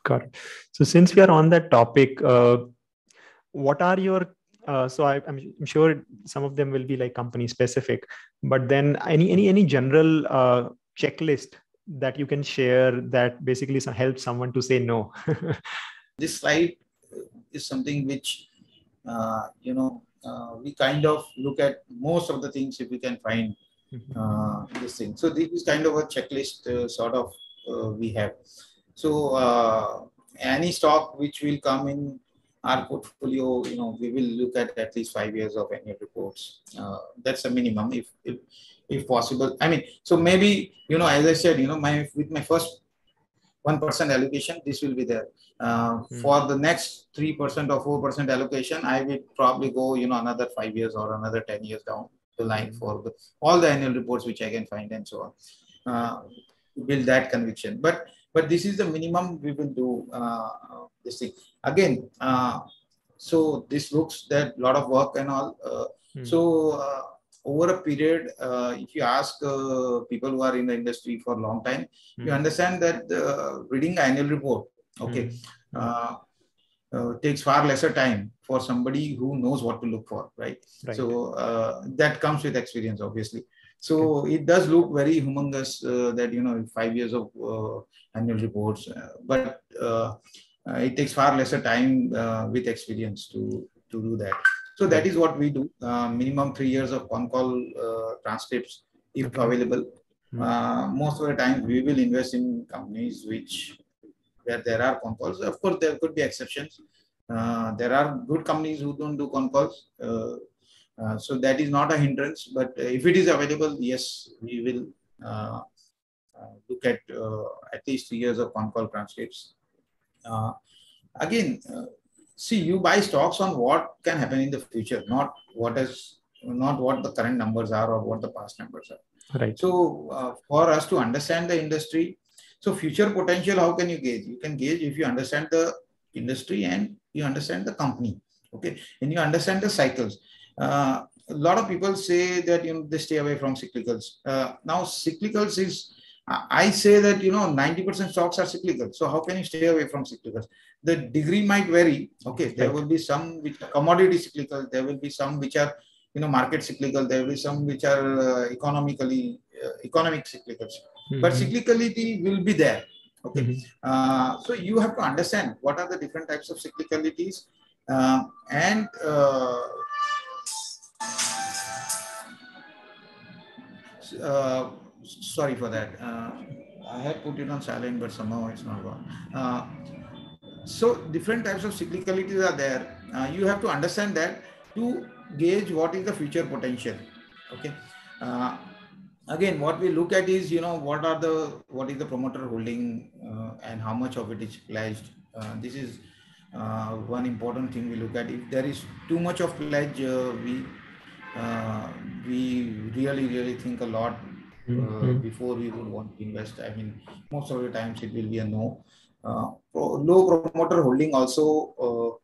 Got it. So since we are on that topic, what are your I'm sure some of them will be like company specific, but then any general checklist that you can share that basically helps someone to say no. This slide is something which we kind of look at most of the things if we can find this thing. So this is kind of a checklist sort of we have. So any stock which will come in our portfolio, we will look at least 5 years of annual reports. That's a minimum, if possible. I mean, so maybe as I said, with my first 1% allocation, this will be there. For the next 3% or 4% allocation, I will probably go, another 5 years or another 10 years down the line for all the annual reports which I can find and so on. Build that conviction. But this is the minimum we will do this thing. Again, so this looks that a lot of work and all. Over a period, if you ask people who are in the industry for a long time, you understand that reading annual report, takes far lesser time for somebody who knows what to look for, right? So that comes with experience, obviously. So it does look very humongous that 5 years of annual reports, but it takes far lesser time with experience to do that. So that is what we do. Minimum 3 years of on-call transcripts, if available. Most of the time, we will invest in companies where there are on-calls. Of course, there could be exceptions. There are good companies who don't do on-calls. So that is not a hindrance. But if it is available, yes, we will look at least 3 years of on-call transcripts. Again, see, you buy stocks on what can happen in the future, not what the current numbers are or what the past numbers are. Right. So for us to understand the industry, so future potential, how can you gauge? You can gauge if you understand the industry and you understand the company. Okay, and you understand the cycles. A lot of people say that they stay away from cyclicals. Now cyclicals is, I say that 90% stocks are cyclical. So how can you stay away from cyclicals? The degree might vary. Okay, there will be some which are commodity cyclical. There will be some which are market cyclical. There will be some which are economic cyclicals. But cyclicality will be there. Okay, so you have to understand what are the different types of cyclicalities and. Sorry for that. I had put it on silent, but somehow it's not gone. So different types of cyclicalities are there. You have to understand that to gauge what is the future potential. Okay. Again, what we look at is what is the promoter holding and how much of it is pledged. This is one important thing we look at. If there is too much of pledge, we really think a lot before we would want to invest. I mean, most of the times it will be a no. Low promoter holding also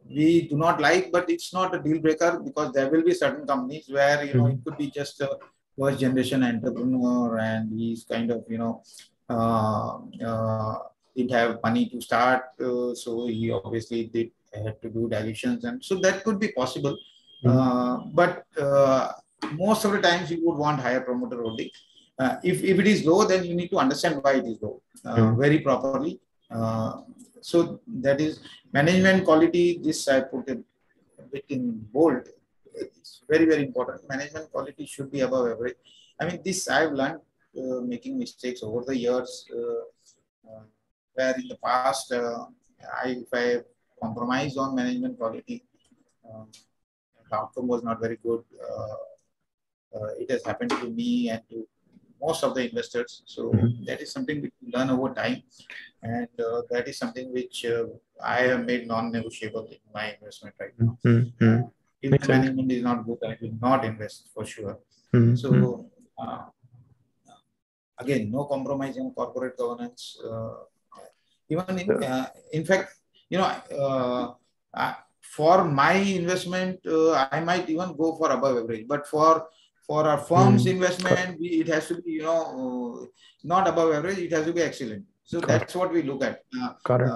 we do not like, but it's not a deal breaker because there will be certain companies where it could be just a first generation entrepreneur and he's kind of didn't have money to start, so he obviously had to do dilutions, and so that could be possible. But most of the times you would want higher promoter holding. If it is low, then you need to understand why it is low very properly. So that is management quality. This I put a bit in bold. It's very important. Management quality should be above average. I mean, this I've learned making mistakes over the years, where in the past if I compromised on management quality, the outcome was not very good. It has happened to me and to most of the investors. So that is something which we learn over time, and that is something which I have made non-negotiable in my investment right now. If the management is not good, I will not invest for sure. So again, no compromise in corporate governance. Even in fact, for my investment, I might even go for above average. But for our firm's investment, it has to be not above average. It has to be excellent. So Got that's what we look at. got it.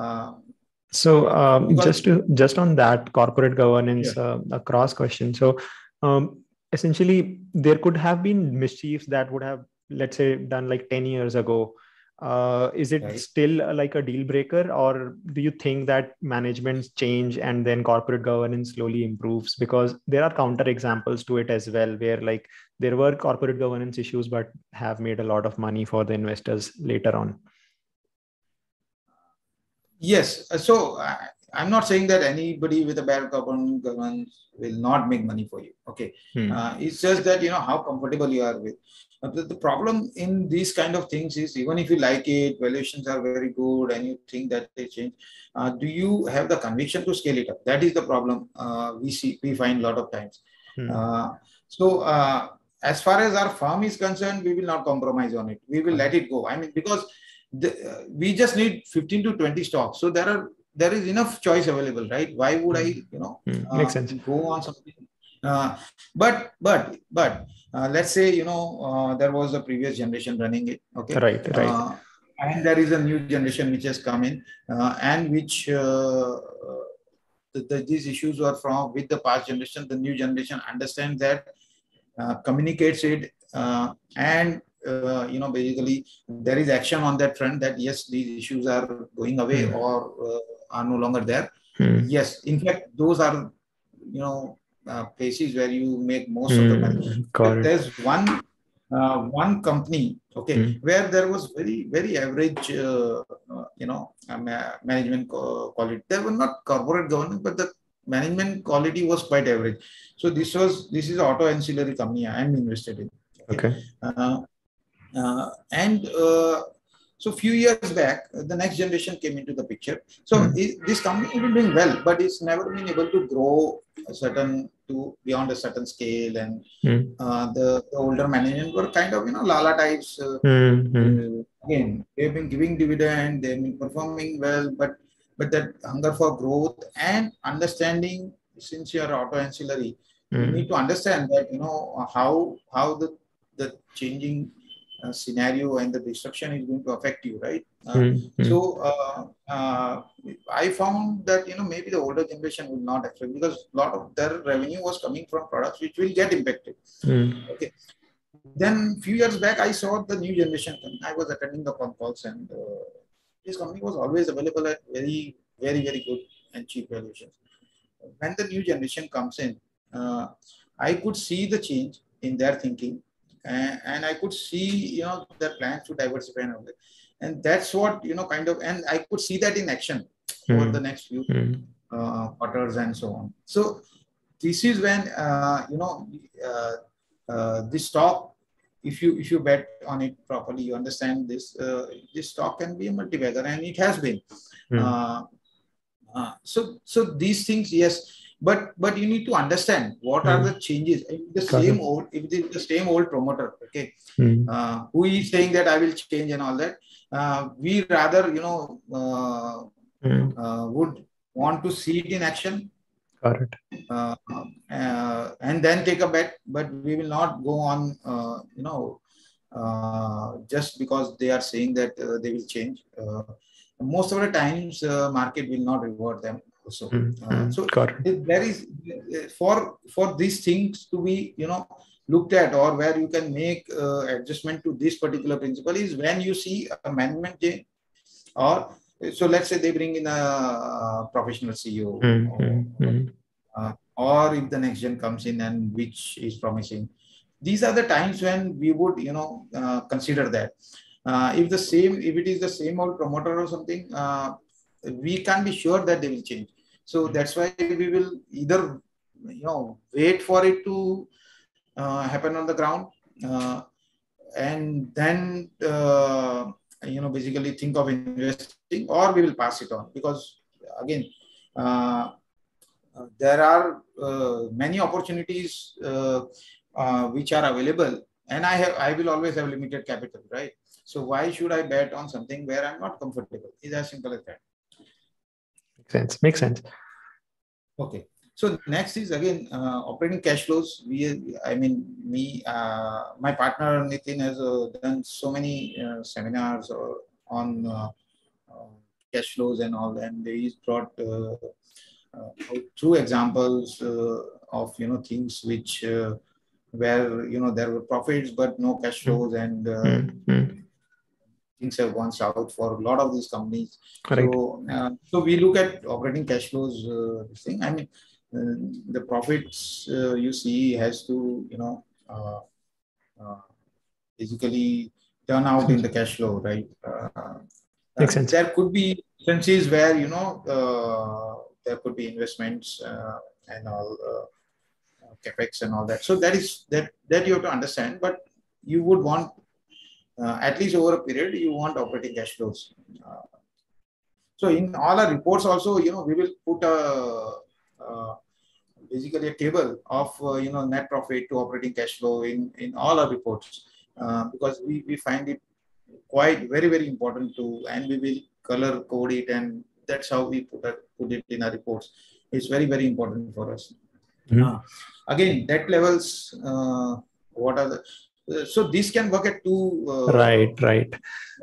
So Because just on that corporate governance, sure, a cross question. So essentially, there could have been mischiefs that would have, let's say, done like 10 years ago. Is it right. still like a deal breaker, or do you think that managements change and then corporate governance slowly improves? Because there are counter examples to it as well, where like there were corporate governance issues but have made a lot of money for the investors later on. Yes. I'm not saying that anybody with a bad governance will not make money for you. Okay. It's just that, how comfortable you are with. The problem in these kind of things is, even if you like it, valuations are very good and you think that they change, do you have the conviction to scale it up? That is the problem we find a lot of times. Uh, so as far as our firm is concerned, we will not compromise on it. We will let it go. I mean, because we just need 15 to 20 stocks. So there is enough choice available, right? Why would I, Makes sense. go on something? But let's say, there was a previous generation running it. Okay. Right. And there is a new generation which has come in, and which these issues were from with the past generation. The new generation understands that, communicates it, and basically there is action on that front, that yes, these issues are going away or are no longer there. Yes, in fact, those are places where you make most of the money. There's one company, okay, where there was very average management quality. There were not corporate governance, but the management quality was quite average. So this is auto ancillary company I'm invested in. Okay. So few years back, the next generation came into the picture. So this company has been doing well, but it's never been able to grow beyond a certain scale. And the older management were kind of lala types. Again, they've been giving dividend, they've been performing well, but that hunger for growth and understanding, since you are auto ancillary, you need to understand that how the changing scenario and the disruption is going to affect you, right? So I found that maybe the older generation will not affect, because a lot of their revenue was coming from products which will get impacted. Okay. Then few years back, I saw the new generation coming. I was attending the con calls, and this company was always available at very, very, very good and cheap valuations. When the new generation comes in, I could see the change in their thinking, and I could see their plans to diversify and all that. And that's what and I could see that in action over the next few quarters and so on. So this is when this stock, if you bet on it properly, you understand this stock can be a multi-bagger, and it has been. So these things, yes, but you need to understand what are the changes. If it is the same old promoter, okay, who is saying that I will change and all that, we rather would want to see it in action. Got it. And then take a bet, but we will not go on just because they are saying that they will change. Most of the times market will not reward them also. So there is, for these things to be looked at, or where you can make adjustment to this particular principle, is when you see a management change, or so let's say they bring in a professional CEO, or if the next gen comes in and which is promising. These are the times when we would consider that. If it is the same old promoter or something, we can't be sure that they will change. So that's why we will either wait for it to happen on the ground, and then basically think of investing, or we will pass it on, because again there are many opportunities which are available, and I will always have limited capital, right? So why should I bet on something where I'm not comfortable? It's as simple as that. Makes sense. Okay. So next is again operating cash flows. My partner Nitin has done so many seminars or on cash flows and all, and he brought through examples of things which where there were profits but no cash flows, and things have gone south for a lot of these companies. Right. So we look at operating cash flows. This thing, I mean, the profits you see has to basically turn out in the cash flow, right? Makes sense. There could be instances where there could be investments and all, capex and all that. So that you have to understand. But you would want at least over a period, you want operating cash flows. So in all our reports also, we will put basically a table of net profit to operating cash flow in all our reports, because we find it quite very important to, and we will color code it, and that's how we put it in our reports. It's very important for us. Again, debt levels, what are the so this can work at two right levels.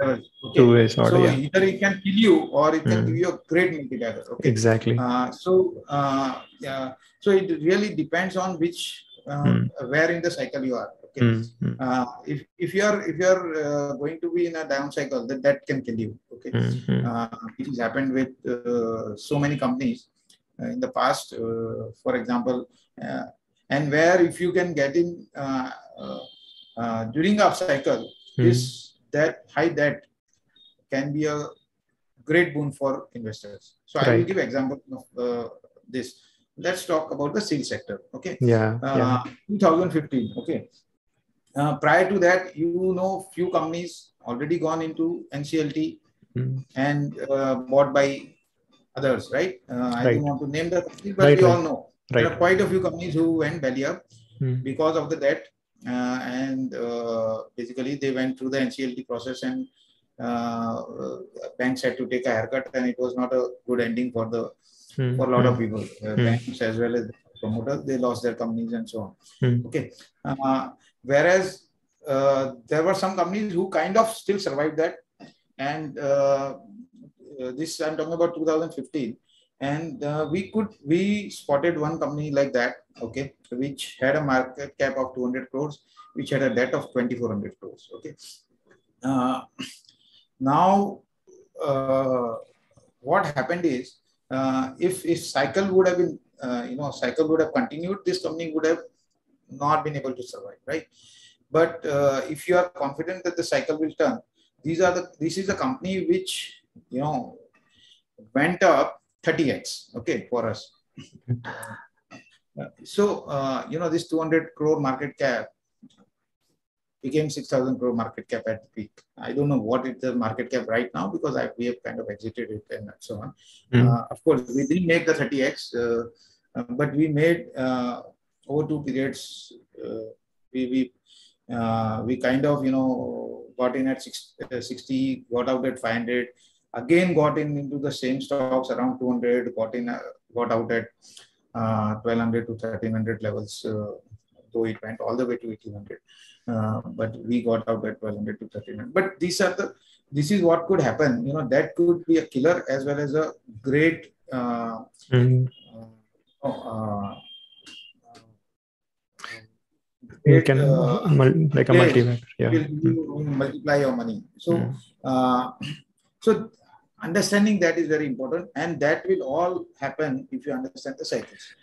Okay. Two ways, so either it can kill you or it can give you a great multiplier. Okay. Exactly. Yeah. So it really depends on which where in the cycle you are. Okay. If you are going to be in a down cycle, that can kill you. Okay. It has happened with so many companies in the past. For example, and where if you can get in during up cycle, that high debt can be a great boon for investors. So I will give example of this. Let's talk about the steel sector. Okay. 2015. Okay. Prior to that, few companies already gone into NCLT and bought by others, right? I don't want to name the companies, but we all know there are quite a few companies who went belly up because of the debt. And basically they went through the NCLT process, and banks had to take a haircut, and it was not a good ending for a lot of people. Banks as well as promoters, they lost their companies and so on. Okay. Whereas there were some companies who kind of still survived that, and this I'm talking about 2015. And we spotted one company like that, okay, which had a market cap of 200 crores, which had a debt of 2,400 crores. Okay. Now, what happened is, if cycle would have been, cycle would have continued, this company would have not been able to survive, right? But if you are confident that the cycle will turn, this is a company which went up 30x, okay, for us. So this 200 crore market cap became 6,000 crore market cap at the peak. I don't know what is the market cap right now, because we have kind of exited it and so on. Of course, we didn't make the 30x, but we made over 2 periods. We kind of got in at 60, got out at 500. Again, got into the same stocks around 200, got out at 1,200 to 1,300 levels, though it went all the way to 1,800. But we got out at 1,200 to 1,300. But this is what could happen. That could be a killer as well as a great you can like a multiplier. Yeah. Will multiply your money. So so understanding that is very important, and that will all happen if you understand the cycles.